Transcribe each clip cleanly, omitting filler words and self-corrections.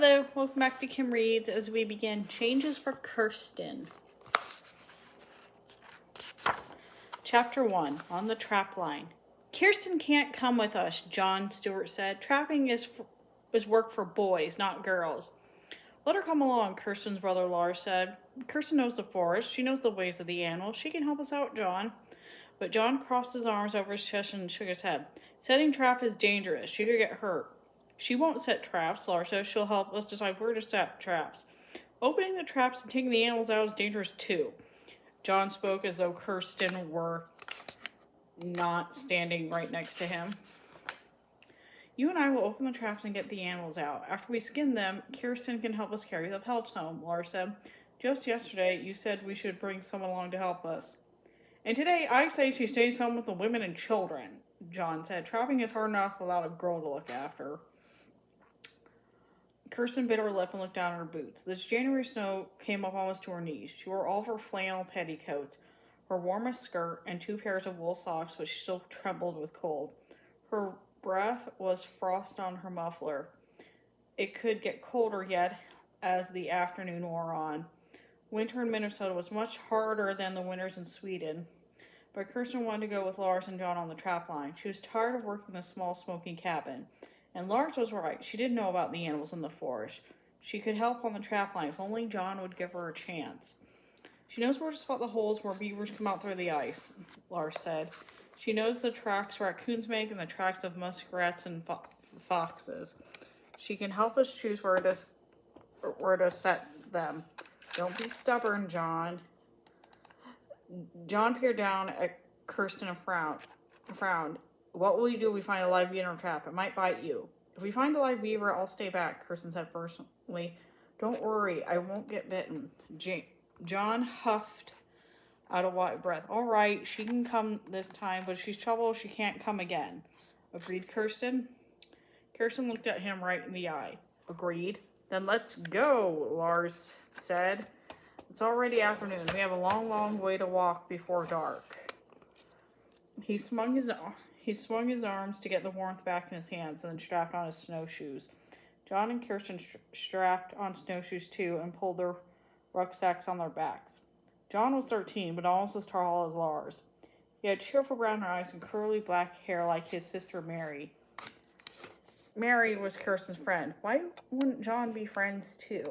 Hello, welcome back to Kim Reads as we begin Changes for Kirsten. Chapter 1, On the Trap Line. Kirsten can't come with us, John Stewart said. Trapping is work for boys, not girls. Let her come along, Kirsten's brother Lars said. Kirsten knows the forest. She knows the ways of the animals. She can help us out, John. But John crossed his arms over his chest and shook his head. Setting trap is dangerous. She could get hurt. She won't set traps, Lars says. She'll help us decide where to set traps. Opening the traps and taking the animals out is dangerous too. John spoke as though Kirsten were not standing right next to him. You and I will open the traps and get the animals out. After we skin them, Kirsten can help us carry the pelts home, Lars said. Just yesterday, you said we should bring someone along to help us. And today, I say she stays home with the women and children, John said. Trapping is hard enough without a girl to look after. Kirsten bit her lip and looked down at her boots. This January snow came up almost to her knees. She wore all of her flannel petticoats, her warmest skirt, and 2 pairs of wool socks, which still trembled with cold. Her breath was frost on her muffler. It could get colder yet as the afternoon wore on. Winter in Minnesota was much harder than the winters in Sweden, but Kirsten wanted to go with Lars and John on the trap line. She was tired of working in a small smoking cabin. And Lars was right. She didn't know about the animals in the forest. She could help on the trap line if only John would give her a chance. She knows where to spot the holes where beavers come out through the ice, Lars said. She knows the tracks raccoons make and the tracks of muskrats and foxes. She can help us choose where to set them. Don't be stubborn, John. John peered down at Kirsten and frowned. What will you do if we find a live beaver in a trap? It might bite you. If we find a live beaver, I'll stay back, Kirsten said personally. Don't worry, I won't get bitten. John huffed out a wide breath. All right, she can come this time, but if she's trouble, she can't come again. Agreed, Kirsten? Kirsten looked at him right in the eye. Agreed. Then let's go, Lars said. It's already afternoon. We have a long, long way to walk before dark. He swung his arms to get the warmth back in his hands and then strapped on his snowshoes. John and Kirsten strapped on snowshoes too and pulled their rucksacks on their backs. John was 13, but almost as tall as Lars. He had cheerful brown eyes and curly black hair like his sister Mary. Mary was Kirsten's friend. Why wouldn't John be friends too?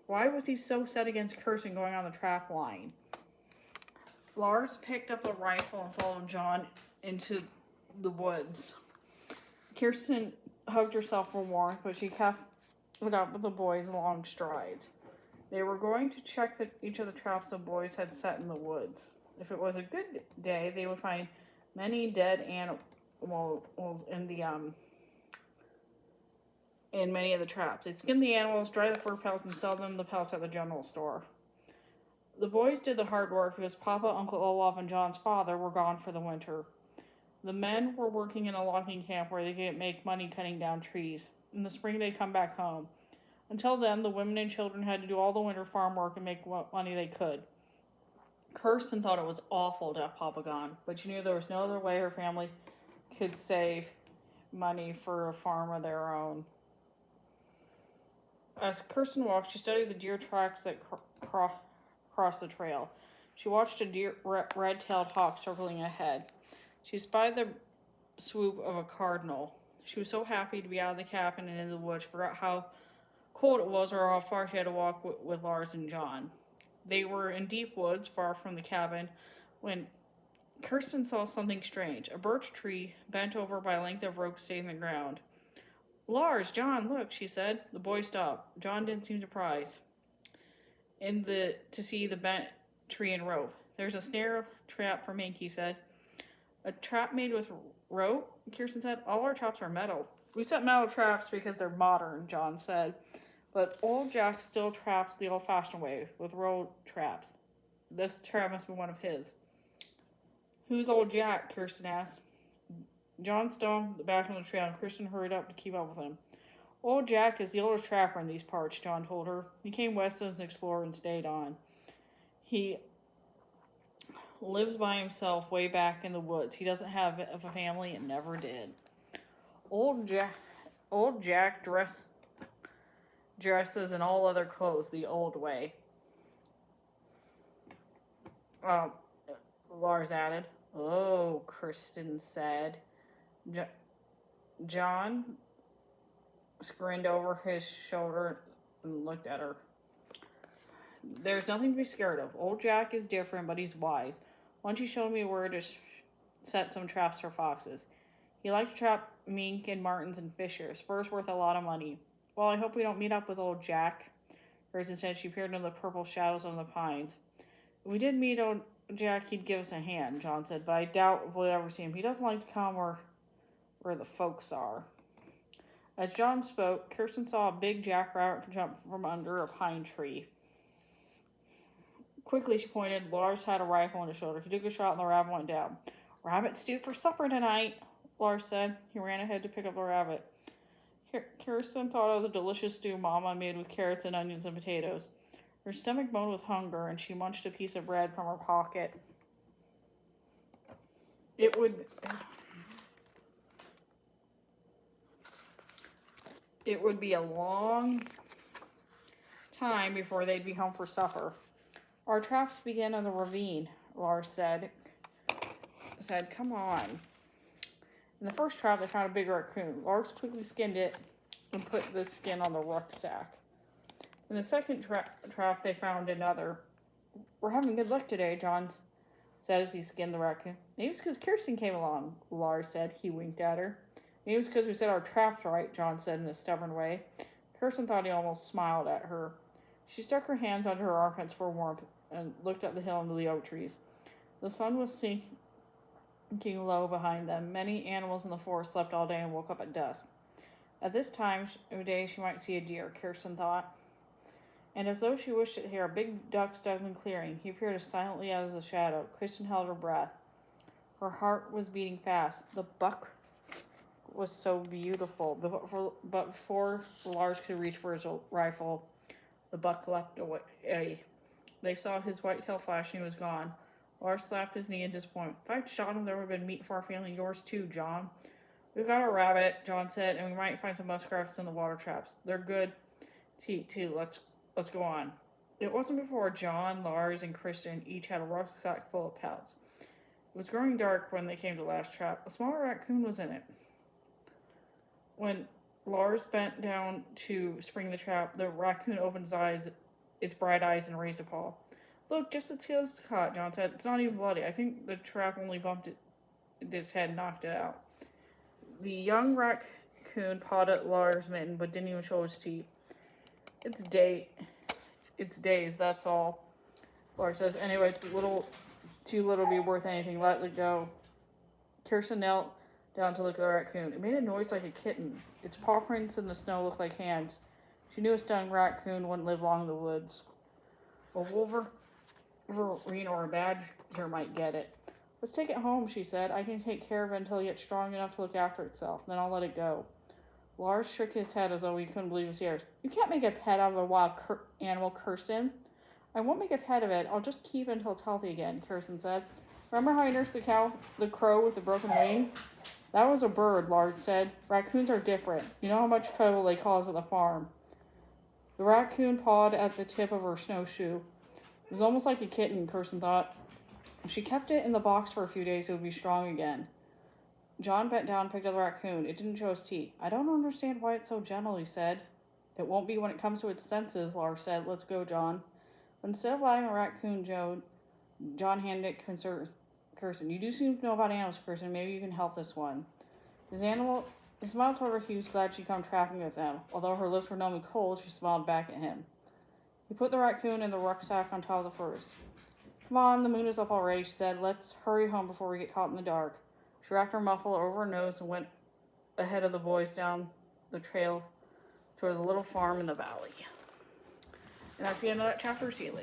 Why was he so set against Kirsten going on the trap line? Lars picked up a rifle and followed John into the woods. Kirsten hugged herself for warmth, but she kept up with the boys' long strides. They were going to check each of the traps the boys had set in the woods. If it was a good day, they would find many dead animals in many of the traps. They'd skin the animals, dry the fur pelts, and sell them the pelts at the general store. The boys did the hard work because Papa, Uncle Olaf, and John's father were gone for the winter. The men were working in a logging camp where they could make money cutting down trees. In the spring, they'd come back home. Until then, the women and children had to do all the winter farm work and make what money they could. Kirsten thought it was awful to have Papa gone, but she knew there was no other way her family could save money for a farm of their own. As Kirsten walked, she studied the deer tracks that crossed the trail. She watched a red-tailed hawk circling ahead. She spied the swoop of a cardinal. She was so happy to be out of the cabin and in the woods, forgot how cold it was or how far she had to walk with Lars and John. They were in deep woods, far from the cabin, when Kirsten saw something strange. A birch tree bent over by a length of rope stayed in the ground. Lars, John, look, she said. The boy stopped. John didn't seem surprised to see the bent tree and rope. There's a snare trap for mink, he said. A trap made with rope? Kirsten said. All our traps are metal. We set metal traps because they're modern, John said. But old Jack still traps the old-fashioned way, with rope traps. This trap must be one of his. Who's old Jack? Kirsten asked. John stomped back on the trail, and Kirsten hurried up to keep up with him. Old Jack is the oldest trapper in these parts, John told her. He came west as an explorer and stayed on. He lives by himself way back in the woods. He doesn't have a family and never did. Old Old Jack dresses in all other clothes the old way. Um, Lars added. Oh, Kirsten said. John grinned over his shoulder and looked at her. There's nothing to be scared of. Old Jack is different, but he's wise. Once he showed me where to set some traps for foxes. He liked to trap mink and martins and fishers. Fur's worth a lot of money. Well, I hope we don't meet up with old Jack. Kirsten said. She peered into the purple shadows of the pines. If we did meet old Jack, he'd give us a hand, John said, but I doubt we'll ever see him. He doesn't like to come where the folks are. As John spoke, Kirsten saw a big jackrabbit jump from under a pine tree. Quickly, she pointed. Lars had a rifle on his shoulder. He took a shot and the rabbit went down. Rabbit stew for supper tonight, Lars said. He ran ahead to pick up the rabbit. Kirsten thought of the delicious stew Mama made with carrots and onions and potatoes. Her stomach moaned with hunger, and she munched a piece of bread from her pocket. It would be a long time before they'd be home for supper. Our traps begin in the ravine, Lars said, come on. In the first trap, they found a big raccoon. Lars quickly skinned it and put the skin on the rucksack. In the second trap, they found another. We're having good luck today, John said as he skinned the raccoon. Maybe it's because Kirsten came along, Lars said. He winked at her. Maybe it's because we set our traps right, John said in a stubborn way. Kirsten thought he almost smiled at her. She stuck her hands under her armpits for warmth and looked up the hill into the oak trees. The sun was sinking low behind them. Many animals in the forest slept all day and woke up at dusk. At this time of day, she might see a deer, Kirsten thought. And as though she wished to hear, a big duck stuck in the clearing. He appeared as silently as a shadow. Kirsten held her breath. Her heart was beating fast. The buck was so beautiful. But before Lars could reach for his rifle, the buck leapt away. They saw his white tail flash and he was gone. Lars slapped his knee in disappointment. If I'd shot him, there would have been meat for our family. Yours too, John. We've got a rabbit, John said, and we might find some muskrats in the water traps. They're good to eat too. Let's go on. It wasn't before John, Lars, and Kirsten each had a rucksack full of pelts. It was growing dark when they came to the last trap. A small raccoon was in it. When Lars bent down to spring the trap, the raccoon opened its bright eyes, and raised a paw. Look, just its heels caught, John said. It's not even bloody. I think the trap only bumped its head and knocked it out. The young raccoon pawed at Lars' mitten, but didn't even show his teeth. It's dazed, that's all, Lars says. Anyway, it's too little to be worth anything. Let it go. Kirsten knelt down to look at the raccoon. It made a noise like a kitten. Its paw prints in the snow looked like hands. She knew a stunned raccoon wouldn't live long in the woods. A wolverine or a badger might get it. Let's take it home, she said. I can take care of it until it gets strong enough to look after itself. Then I'll let it go. Lars shook his head as though he couldn't believe his ears. You can't make a pet out of a wild animal, Kirsten. I won't make a pet of it. I'll just keep it until it's healthy again, Kirsten said. Remember how I nursed the crow with the broken wing? That was a bird, Lars said. Raccoons are different. You know how much trouble they cause at the farm. The raccoon pawed at the tip of her snowshoe. It was almost like a kitten, Kirsten thought. If she kept it in the box for a few days, it would be strong again. John bent down and picked up the raccoon. It didn't show its teeth. I don't understand why it's so gentle, he said. It won't be when it comes to its senses, Lars said. Let's go, John. But instead of letting the raccoon John handed it Kirsten. You do seem to know about animals, Kirsten. Maybe you can help this one. His smile told her he was glad she'd come trapping with them. Although her lips were numb and cold, she smiled back at him. He put the raccoon in the rucksack on top of the furs. Come on, the moon is up already, she said. Let's hurry home before we get caught in the dark. She wrapped her muffler over her nose and went ahead of the boys down the trail toward the little farm in the valley. And that's the end of that chapter. See you later.